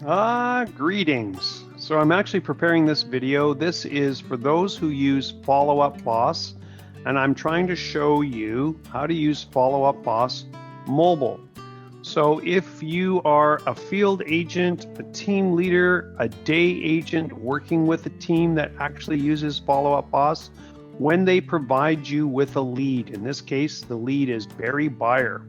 Greetings. So I'm actually preparing this video. This is for those who use Follow Up Boss, and I'm trying to show you how to use Follow Up Boss mobile. So if you are a field agent, a team leader, a day agent working with a team that actually uses Follow Up Boss, when they provide you with a lead, in this case, the lead is Barry Buyer.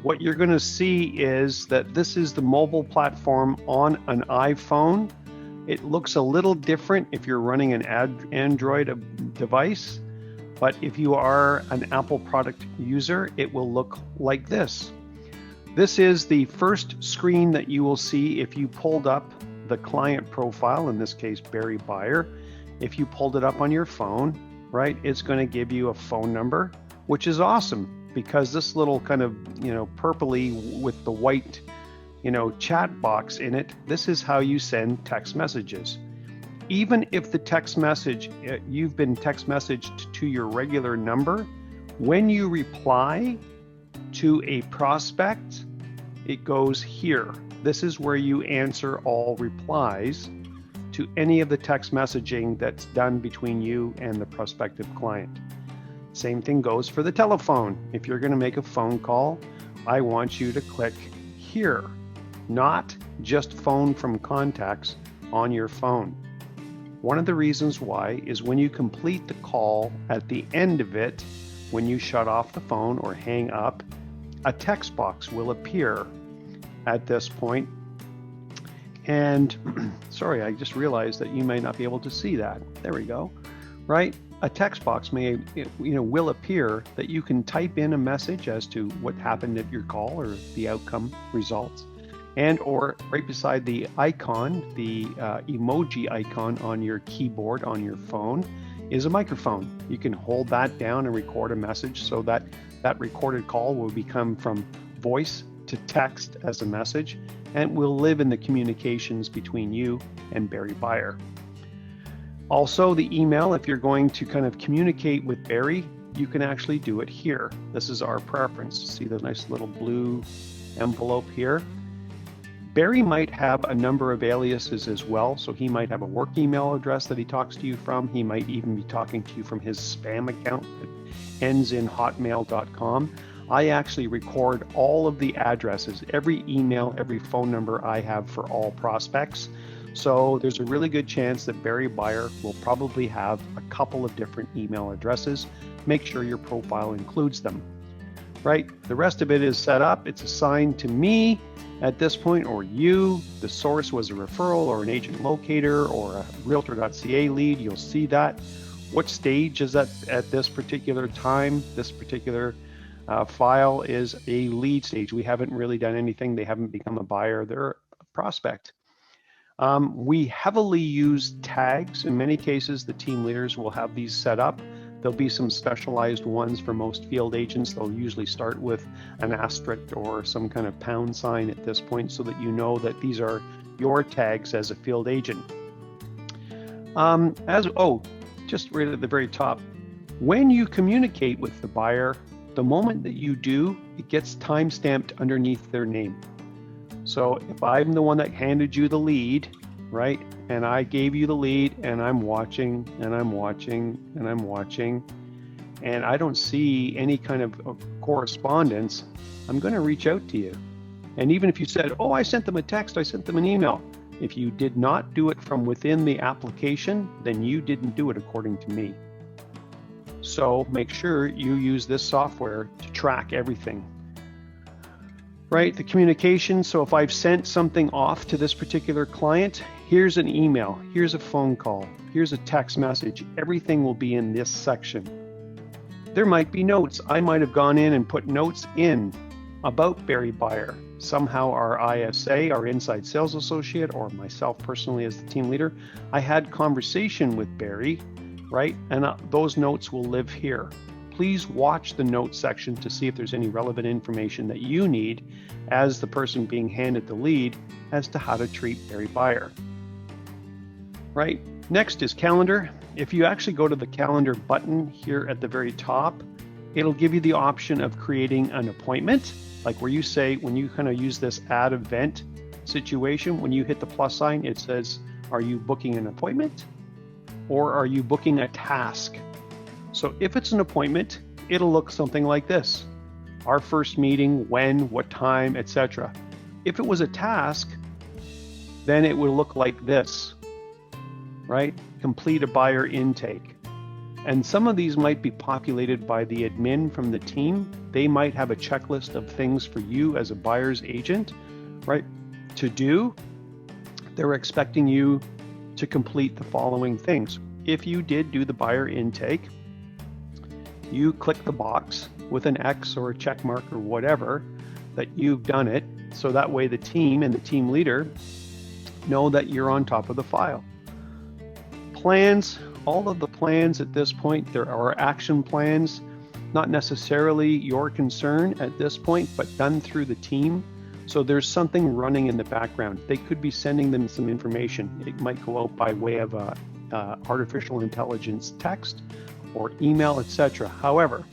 What you're going to see is that this is the mobile platform on an iPhone. It looks a little different if you're running an Android device, but if you are an Apple product user, it will look like this. This is the first screen that you will see if you pulled up the client profile, in this case, Barry Buyer. If you pulled it up on your phone, right, it's going to give you a phone number, which is awesome. Because this little kind of, purpley with the white, chat box in it, this is how you send text messages. Even if the text message, you've been text messaged to your regular number, when you reply to a prospect, it goes here. This is where you answer all replies to any of the text messaging that's done between you and the prospective client. Same thing goes for the telephone. If you're going to make a phone call, I want you to click here, not just phone from contacts on your phone. One of the reasons why is when you complete the call, at the end of it, when you shut off the phone or hang up, a text box will appear at this point. And sorry, I just realized that you may not be able to see that. There we go, right? A text box will appear that you can type in a message as to what happened at your call or the outcome results, and or right beside the icon, the emoji icon on your keyboard on your phone is a microphone. You can hold that down and record a message so that that recorded call will become from voice to text as a message and will live in the communications between you and Barry Buyer. Also, the email, if you're going to kind of communicate with Barry, you can actually do it here. This is our preference. See the nice little blue envelope here? Barry might have a number of aliases as well. So he might have a work email address that he talks to you from. He might even be talking to you from his spam account that ends in hotmail.com. I actually record all of the addresses, every email, every phone number I have for all prospects. So there's a really good chance that Barry Buyer will probably have a couple of different email addresses. Make sure your profile includes them, right? The rest of it is set up. It's assigned to me at this point, or you. The source was a referral or an agent locator or a realtor.ca lead. You'll see that. What stage is that at this particular time? This particular file is a lead stage. We haven't really done anything. They haven't become a buyer. They're a prospect. We heavily use tags. In many cases, the team leaders will have these set up. There'll be some specialized ones for most field agents. They'll usually start with an asterisk or some kind of pound sign at this point so that you know that these are your tags as a field agent. Just right at the very top, when you communicate with the buyer, the moment that you do, it gets time-stamped underneath their name. So if I'm the one that handed you the lead, right, and I gave you the lead and I'm watching and I'm watching and I'm watching and I don't see any kind of correspondence, I'm going to reach out to you. And even if you said, oh, I sent them a text, I sent them an email, if you did not do it from within the application, then you didn't do it according to me. So make sure you use this software to track everything. Right, the communication. So if I've sent something off to this particular client, here's an email, here's a phone call, here's a text message. Everything will be in this section. There might be notes. I might have gone in and put notes in about Barry Buyer. Somehow our ISA, our inside sales associate, or myself personally as the team leader, I had conversation with Barry, right? And those notes will live here. Please watch the notes section to see if there's any relevant information that you need as the person being handed the lead as to how to treat Barry Buyer. Right, next is calendar. If you actually go to the calendar button here at the very top, it'll give you the option of creating an appointment, like where you say, when you kind of use this add event situation, when you hit the plus sign, it says, are you booking an appointment or are you booking a task? So if it's an appointment, it'll look something like this. Our first meeting, when, what time, etc. If it was a task, then it would look like this, right? Complete a buyer intake. And some of these might be populated by the admin from the team. They might have a checklist of things for you as a buyer's agent, right, to do. They're expecting you to complete the following things. If you did do the buyer intake, you click the box with an X or a check mark or whatever that you've done it, so that way the team and the team leader know that you're on top of the file. Plans, all of the plans at this point, there are action plans, not necessarily your concern at this point, but done through the team. So there's something running in the background. They could be sending them some information. It might go out by way of artificial intelligence text or email, etc. However,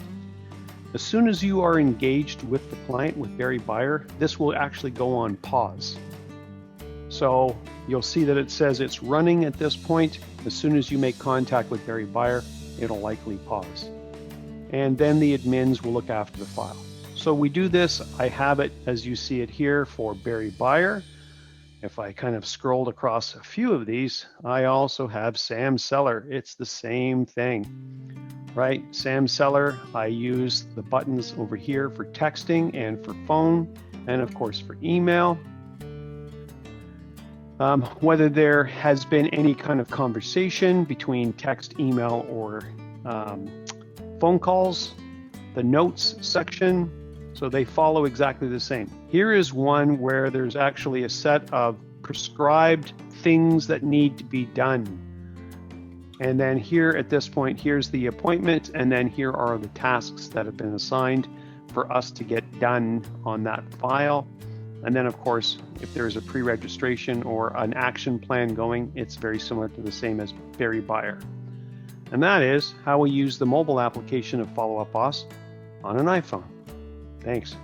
as soon as you are engaged with the client, with Barry Buyer, this will actually go on pause. So you'll see that it says it's running at this point. As soon as you make contact with Barry Buyer, it'll likely pause. And then the admins will look after the file. So we do this, I have it as you see it here for Barry Buyer. If I kind of scrolled across a few of these, I also have Sam Seller. It's the same thing, right? Sam Seller, I use the buttons over here for texting and for phone, and of course for email. Whether there has been any kind of conversation between text, email, or phone calls, the notes section, so they follow exactly the same. Here is one where there's actually a set of prescribed things that need to be done. And then here at this point, here's the appointment, and then here are the tasks that have been assigned for us to get done on that file. And then of course, if there's a pre-registration or an action plan going, it's very similar to the same as Barry Buyer. And that is how we use the mobile application of Follow Up Boss on an iPhone. Thanks.